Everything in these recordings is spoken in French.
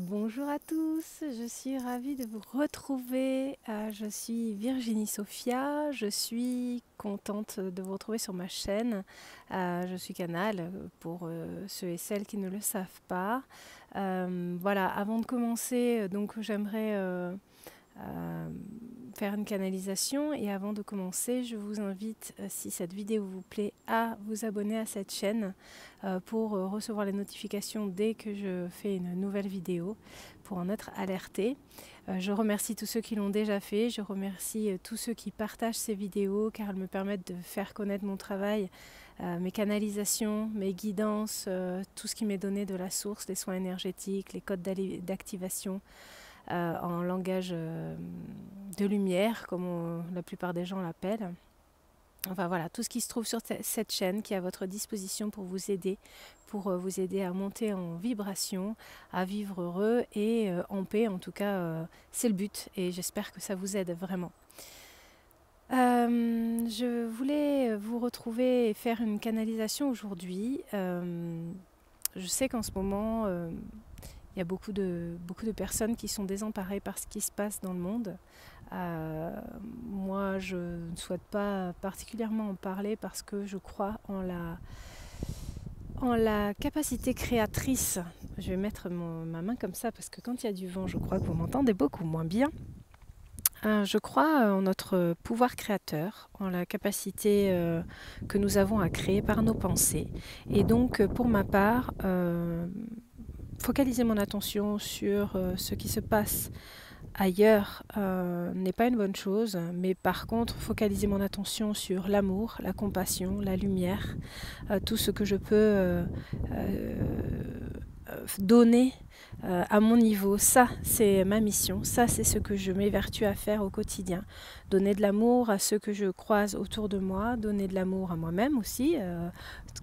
Bonjour à tous, je suis ravie de vous retrouver. Je suis Virginie Sophia, je suis contente de vous retrouver sur ma chaîne. Je suis Canal pour ceux et celles qui ne le savent pas. Voilà, avant de commencer, donc j'aimerais euh, faire une canalisation et avant de commencer, je vous invite, si cette vidéo vous plaît, à vous abonner à cette chaîne pour recevoir les notifications dès que je fais une nouvelle vidéo, pour en être alerté. Je remercie tous ceux qui l'ont déjà fait, je remercie tous ceux qui partagent ces vidéos car elles me permettent de faire connaître mon travail, mes canalisations, mes guidances, tout ce qui m'est donné de la source, les soins énergétiques, les codes d'activation, en langage de lumière, comme la plupart des gens l'appellent. Enfin voilà, tout ce qui se trouve sur cette chaîne qui est à votre disposition pour vous aider à monter en vibration, à vivre heureux et en paix. En tout cas, c'est le but et j'espère que ça vous aide vraiment. Je voulais vous retrouver et faire une canalisation aujourd'hui. Je sais qu'en ce moment, il y a beaucoup de personnes qui sont désemparées par ce qui se passe dans le monde. Moi, je ne souhaite pas particulièrement en parler parce que je crois en la capacité créatrice. Je vais mettre ma main comme ça parce que quand il y a du vent, je crois que vous m'entendez beaucoup moins bien. Je crois en notre pouvoir créateur, en la capacité que nous avons à créer par nos pensées. Et donc, pour ma part, focaliser mon attention sur ce qui se passe ailleurs n'est pas une bonne chose, mais par contre, focaliser mon attention sur l'amour, la compassion, la lumière, tout ce que je peux donner à mon niveau, ça c'est ma mission, ça c'est ce que je m'évertue à faire au quotidien. Donner de l'amour à ceux que je croise autour de moi, donner de l'amour à moi-même aussi.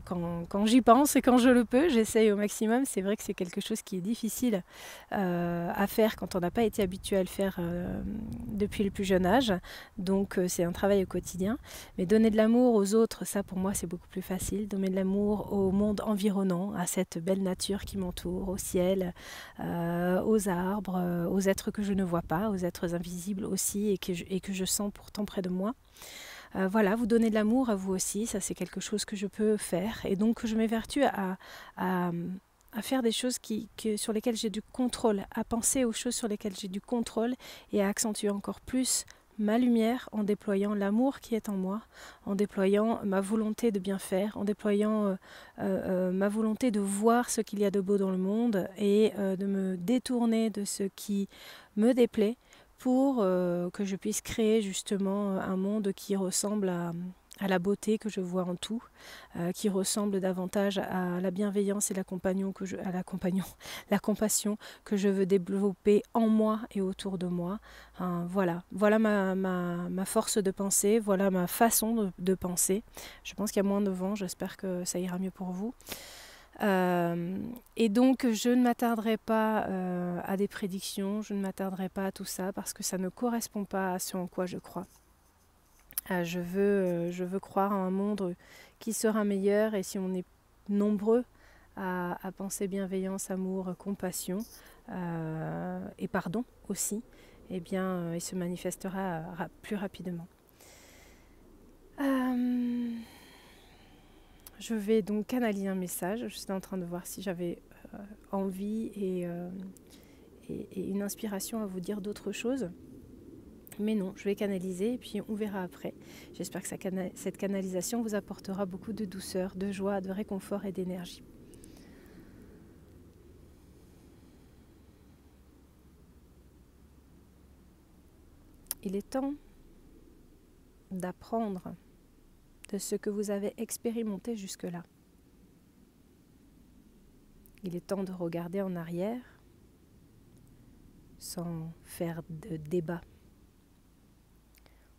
Quand j'y pense et quand je le peux, j'essaye au maximum. C'est vrai que c'est quelque chose qui est difficile à faire quand on n'a pas été habitué à le faire depuis le plus jeune âge. Donc c'est un travail au quotidien. Mais donner de l'amour aux autres, ça pour moi c'est beaucoup plus facile. Donner de l'amour au monde environnant, à cette belle nature qui m'entoure, au ciel, aux arbres, aux êtres que je ne vois pas, aux êtres invisibles aussi et que je sens pourtant près de moi. Voilà, vous donner de l'amour à vous aussi, ça c'est quelque chose que je peux faire. Et donc je m'évertue à, à faire des choses sur lesquelles j'ai du contrôle, à penser aux choses sur lesquelles j'ai du contrôle et à accentuer encore plus ma lumière en déployant l'amour qui est en moi, en déployant ma volonté de bien faire, en déployant ma volonté de voir ce qu'il y a de beau dans le monde et de me détourner de ce qui me déplaît pour que je puisse créer justement un monde qui ressemble à la beauté que je vois en tout, qui ressemble davantage à la bienveillance et la compassion que je veux développer en moi et autour de moi. Voilà ma force de pensée, voilà ma façon de penser. Je pense qu'il y a moins de vent, j'espère que ça ira mieux pour vous. Et donc je ne m'attarderai pas à des prédictions, je ne m'attarderai pas à tout ça parce que ça ne correspond pas à ce en quoi je crois. Je veux croire à un monde qui sera meilleur et si on est nombreux à penser bienveillance, amour, compassion et pardon aussi, eh bien il se manifestera plus rapidement. Je vais donc canaliser un message. Je suis en train de voir si j'avais envie et une inspiration à vous dire d'autres choses. Mais non, je vais canaliser et puis on verra après. J'espère que cette canalisation vous apportera beaucoup de douceur, de joie, de réconfort et d'énergie. Il est temps d'apprendre de ce que vous avez expérimenté jusque-là. Il est temps de regarder en arrière sans faire de débat.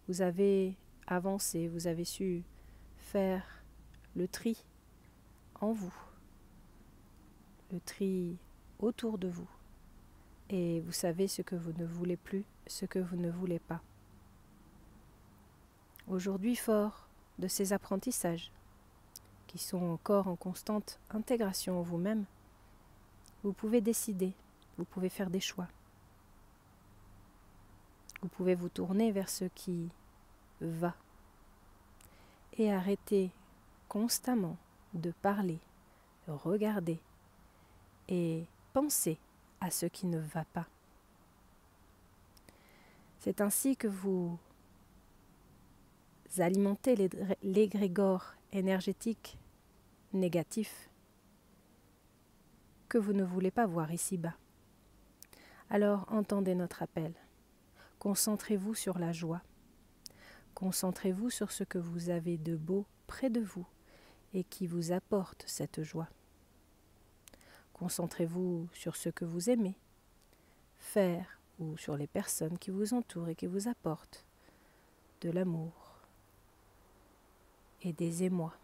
Vous avez avancé, vous avez su faire le tri en vous, le tri autour de vous. Et vous savez ce que vous ne voulez plus, ce que vous ne voulez pas. Aujourd'hui, fort de ces apprentissages, qui sont encore en constante intégration en vous-même, vous pouvez décider Vous pouvez faire des choix. Vous pouvez vous tourner vers ce qui va et arrêter constamment de parler, de regarder et penser à ce qui ne va pas. C'est ainsi que vous alimentez l'égrégore énergétique négatif que vous ne voulez pas voir ici-bas. Alors entendez notre appel. Concentrez-vous sur la joie. Concentrez-vous sur ce que vous avez de beau près de vous et qui vous apporte cette joie. Concentrez-vous sur ce que vous aimez faire ou sur les personnes qui vous entourent et qui vous apportent de l'amour et des émois.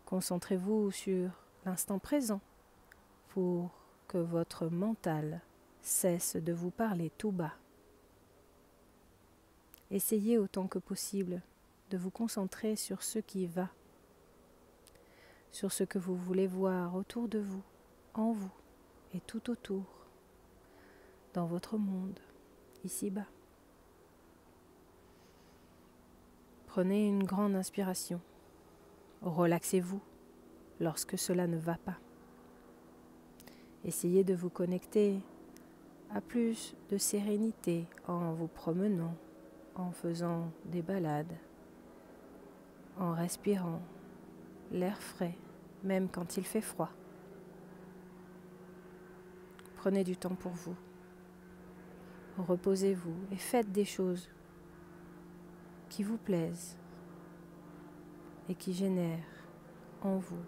Concentrez-vous sur l'instant présent pour que votre mental cesse de vous parler tout bas. Essayez autant que possible de vous concentrer sur ce qui va, sur ce que vous voulez voir autour de vous, en vous et tout autour, dans votre monde, ici-bas. Prenez une grande inspiration. Relaxez-vous lorsque cela ne va pas. Essayez de vous connecter à plus de sérénité en vous promenant, en faisant des balades, en respirant l'air frais, même quand il fait froid. Prenez du temps pour vous. Reposez-vous et faites des choses qui vous plaisent et qui génèrent en vous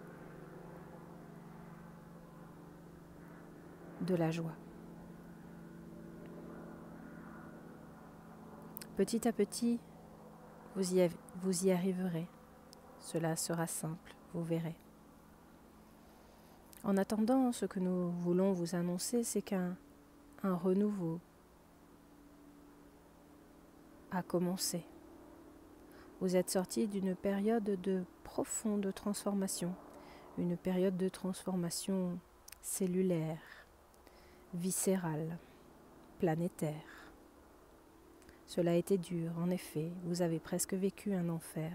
de la joie. Petit à petit, vous y arriverez. Cela sera simple, vous verrez. En attendant, ce que nous voulons vous annoncer, c'est qu'un renouveau a commencé. Vous êtes sorti d'une période de profonde transformation, une période de transformation cellulaire, viscérale, planétaire. Cela a été dur, en effet, vous avez presque vécu un enfer.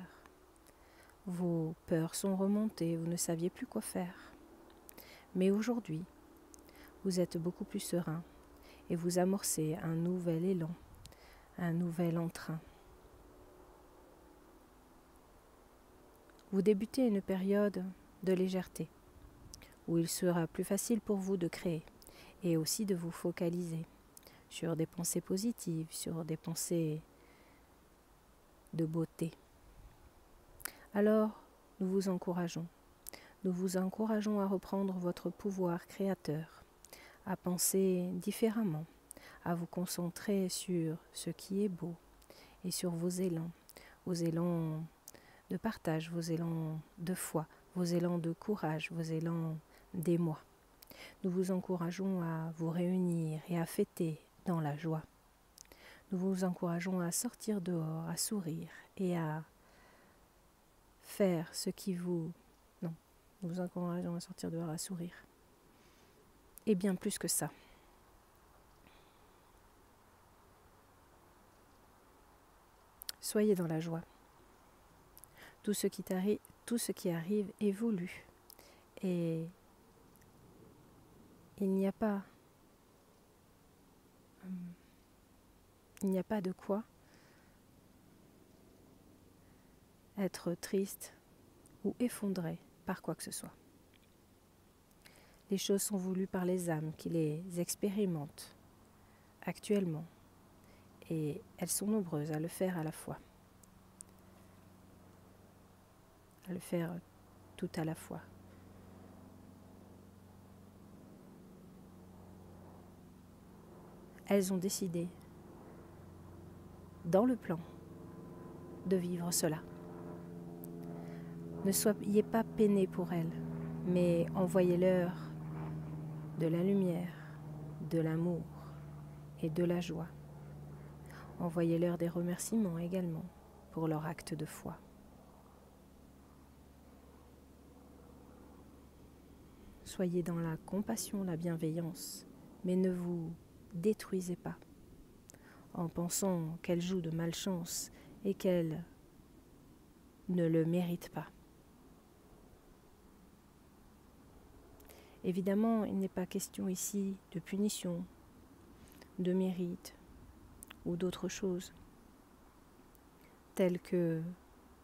Vos peurs sont remontées, vous ne saviez plus quoi faire. Mais aujourd'hui, vous êtes beaucoup plus serein et vous amorcez un nouvel élan, un nouvel entrain. Vous débutez une période de légèreté, où il sera plus facile pour vous de créer et aussi de vous focaliser sur des pensées positives, sur des pensées de beauté. Alors, nous vous encourageons. Nous vous encourageons à reprendre votre pouvoir créateur, à penser différemment, à vous concentrer sur ce qui est beau et sur vos élans de partage, vos élans de foi, vos élans de courage, vos élans d'émoi. Nous vous encourageons à vous réunir et à fêter dans la joie. Nous vous encourageons à sortir dehors, à sourire et à faire ce qui vous... Non, nous vous encourageons à sortir dehors, à sourire. Et bien plus que ça. Soyez dans la joie. Tout ce qui arrive est voulu. Et il n'y a pas de quoi être triste ou effondré par quoi que ce soit. Les choses sont voulues par les âmes qui les expérimentent actuellement et elles sont nombreuses à le faire à la fois, à le faire tout à la fois. Elles ont décidé, dans le plan, de vivre cela. Ne soyez pas peinés pour elles, mais envoyez-leur de la lumière, de l'amour et de la joie. Envoyez-leur des remerciements également pour leur acte de foi. soyez dans la compassion, la bienveillance, mais ne vous détruisez pas en pensant qu'elle joue de malchance et qu'elle ne le mérite pas. Évidemment, il n'est pas question ici de punition, de mérite ou d'autre chose, telles que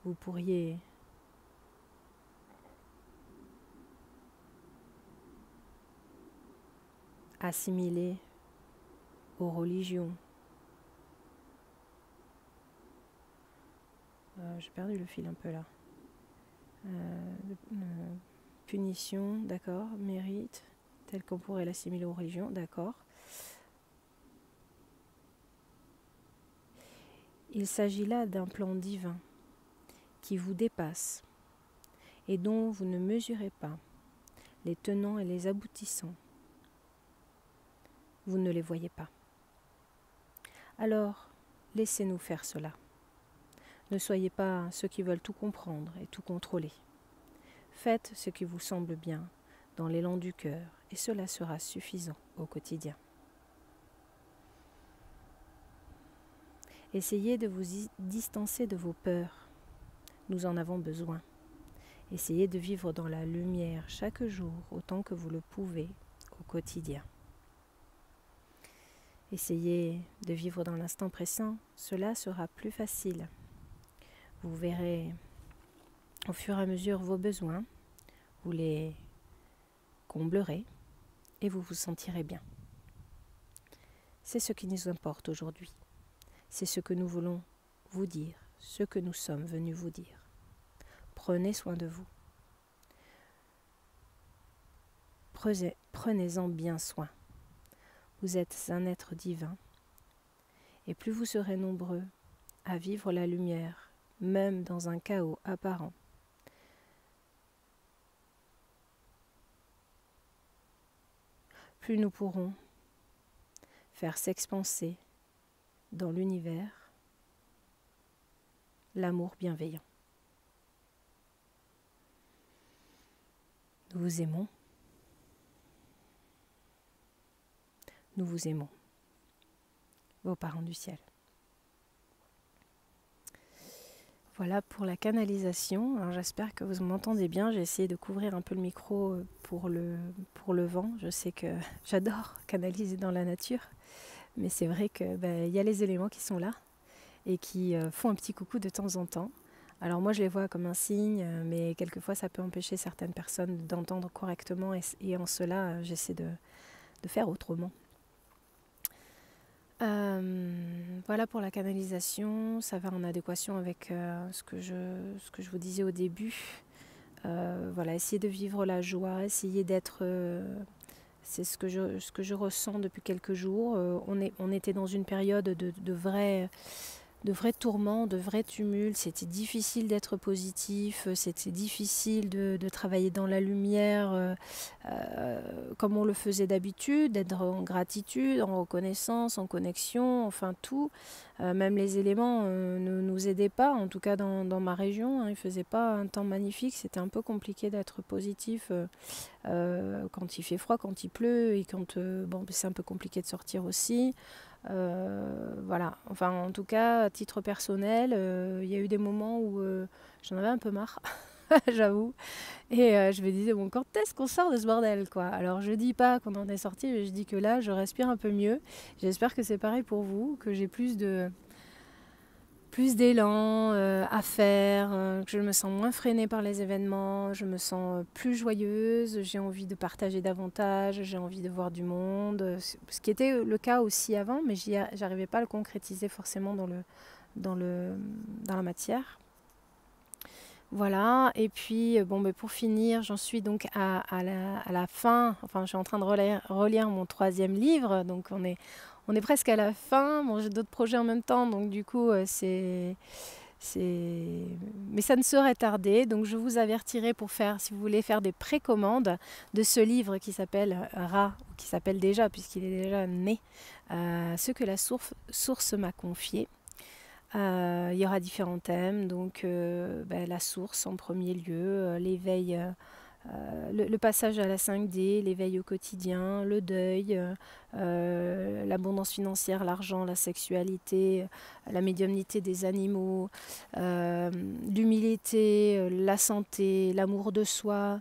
vous pourriez assimiler aux religions. J'ai perdu le fil un peu là. Punition, d'accord, mérite, tel qu'on pourrait l'assimiler aux religions, d'accord. Il s'agit là d'un plan divin qui vous dépasse et dont vous ne mesurez pas les tenants et les aboutissants. Vous ne les voyez pas. Alors, laissez-nous faire cela. Ne soyez pas ceux qui veulent tout comprendre et tout contrôler. Faites ce qui vous semble bien dans l'élan du cœur et cela sera suffisant au quotidien. Essayez de vous distancer de vos peurs. Nous en avons besoin. Essayez de vivre dans la lumière chaque jour autant que vous le pouvez au quotidien. Essayez de vivre dans l'instant présent, cela sera plus facile. Vous verrez au fur et à mesure vos besoins, vous les comblerez et vous vous sentirez bien. C'est ce qui nous importe aujourd'hui. C'est ce que nous voulons vous dire, ce que nous sommes venus vous dire. Prenez soin de vous. Prenez-en bien soin. Vous êtes un être divin et plus vous serez nombreux à vivre la lumière, même dans un chaos apparent, plus nous pourrons faire s'expanser dans l'univers l'amour bienveillant. Nous vous aimons. Nous vous aimons, vos parents du ciel. Voilà pour la canalisation. Alors j'espère que vous m'entendez bien. J'ai essayé de couvrir un peu le micro pour le vent. Je sais que j'adore canaliser dans la nature, mais c'est vrai que y a les éléments qui sont là et qui font un petit coucou de temps en temps. Alors moi je les vois comme un signe, mais quelquefois ça peut empêcher certaines personnes d'entendre correctement et en cela j'essaie de faire autrement. Voilà pour la canalisation, ça va en adéquation avec ce que je vous disais au début. Voilà, essayez de vivre la joie, essayez d'être... c'est ce que je ressens depuis quelques jours. On était dans une période de vrais tourments, de vrais tumultes. C'était difficile d'être positif, c'était difficile de travailler dans la lumière comme on le faisait d'habitude, d'être en gratitude, en reconnaissance, en connexion, enfin tout. Même les éléments ne nous aidaient pas, en tout cas dans ma région. Il ne faisait pas un temps magnifique, c'était un peu compliqué d'être positif quand il fait froid, quand il pleut et quand c'est un peu compliqué de sortir aussi. Voilà, enfin en tout cas à titre personnel il y a eu des moments où j'en avais un peu marre j'avoue et je me disais bon, quand est-ce qu'on sort de ce bordel quoi. Alors je dis pas qu'on en est sorti, mais je dis que là je respire un peu mieux. J'espère que c'est pareil pour vous, que j'ai plus d'élan à faire, que je me sens moins freinée par les événements, je me sens plus joyeuse, j'ai envie de partager davantage, j'ai envie de voir du monde, ce qui était le cas aussi avant, mais j'arrivais pas à le concrétiser forcément dans la matière. Voilà, et puis pour finir, j'en suis donc à la fin, enfin je suis en train de relire mon 3e livre, donc on est presque à la fin. Bon, j'ai d'autres projets en même temps, donc du coup mais ça ne saurait tarder, donc je vous avertirai si vous voulez faire des précommandes de ce livre qui s'appelle Ra, ou qui s'appelle déjà, puisqu'il est déjà né, ce que la source m'a confié. Il y aura différents thèmes, donc la source en premier lieu, l'éveil le passage à la 5D, l'éveil au quotidien, le deuil, l'abondance financière, l'argent, la sexualité, la médiumnité des animaux, l'humilité, la santé, l'amour de soi.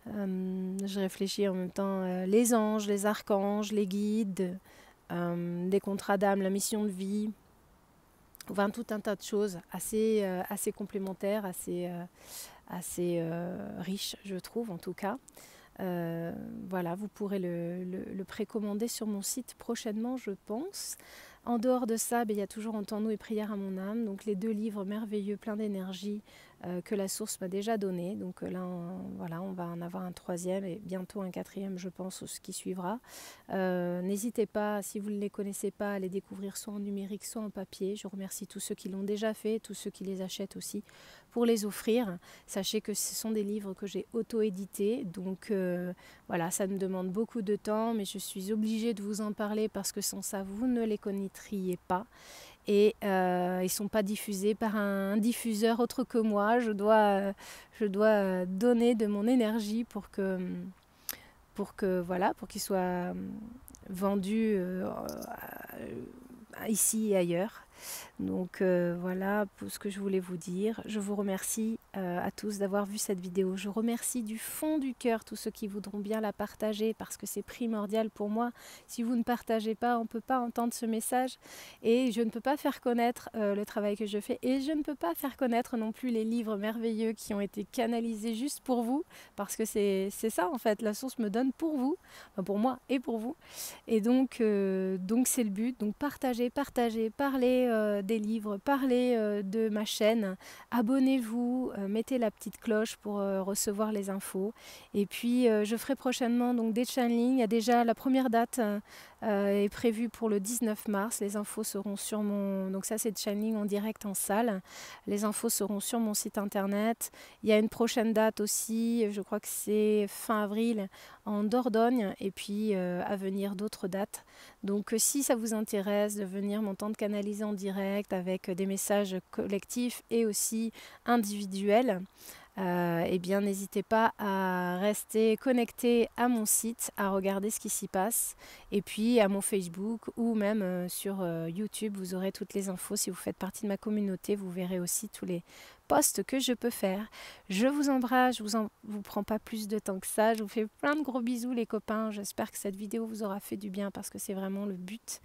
Je réfléchis en même temps les anges, les archanges, les guides, des contrats d'âme, la mission de vie. Enfin, tout un tas de choses assez complémentaires, assez riches, je trouve en tout cas. Voilà, vous pourrez le précommander sur mon site prochainement, je pense. En dehors de ça, il y a toujours Entends-nous et Prière à mon âme, donc les 2 livres merveilleux, pleins d'énergie, que la source m'a déjà donné. Donc là, voilà, on va en avoir un 3e et bientôt un 4e, je pense, ce qui suivra. N'hésitez pas, si vous ne les connaissez pas, à les découvrir soit en numérique, soit en papier. Je remercie tous ceux qui l'ont déjà fait, tous ceux qui les achètent aussi pour les offrir. Sachez que ce sont des livres que j'ai auto-édités, donc voilà, ça me demande beaucoup de temps, mais je suis obligée de vous en parler parce que sans ça, vous ne les connaîtriez pas. Et ils ne sont pas diffusés par un diffuseur autre que moi. Je dois donner de mon énergie pour qu'ils soient vendus ici et ailleurs. Donc voilà pour ce que je voulais vous dire. Je vous remercie à tous d'avoir vu cette vidéo. Je remercie du fond du cœur tous ceux qui voudront bien la partager parce que c'est primordial pour moi. Si vous ne partagez pas, on ne peut pas entendre ce message et je ne peux pas faire connaître le travail que je fais et je ne peux pas faire connaître non plus les livres merveilleux qui ont été canalisés juste pour vous parce que c'est ça en fait, la source me donne pour vous, enfin, pour moi et pour vous. Et donc c'est le but, donc partagez, parlez des livres, parlez de ma chaîne, abonnez-vous, mettez la petite cloche pour recevoir les infos. Et puis je ferai prochainement donc des channelings. Il y a déjà la première date est prévue pour le 19 mars. Les infos seront sur mon... Donc ça c'est de channeling en direct en salle. Les infos seront sur mon site internet. Il y a une prochaine date aussi, je crois que c'est fin avril en Dordogne et puis à venir d'autres dates. Donc si ça vous intéresse de venir m'entendre canaliser en direct avec des messages collectifs et aussi individuels, eh bien n'hésitez pas à rester connecté à mon site, à regarder ce qui s'y passe et puis à mon Facebook ou même sur YouTube, vous aurez toutes les infos. Si vous faites partie de ma communauté, vous verrez aussi tous les posts que je peux faire. Je vous embrasse, je vous prends pas plus de temps que ça, je vous fais plein de gros bisous les copains, j'espère que cette vidéo vous aura fait du bien parce que c'est vraiment le but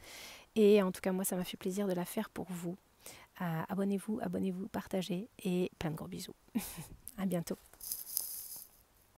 et en tout cas moi ça m'a fait plaisir de la faire pour vous. Abonnez-vous, partagez et plein de gros bisous. À bientôt.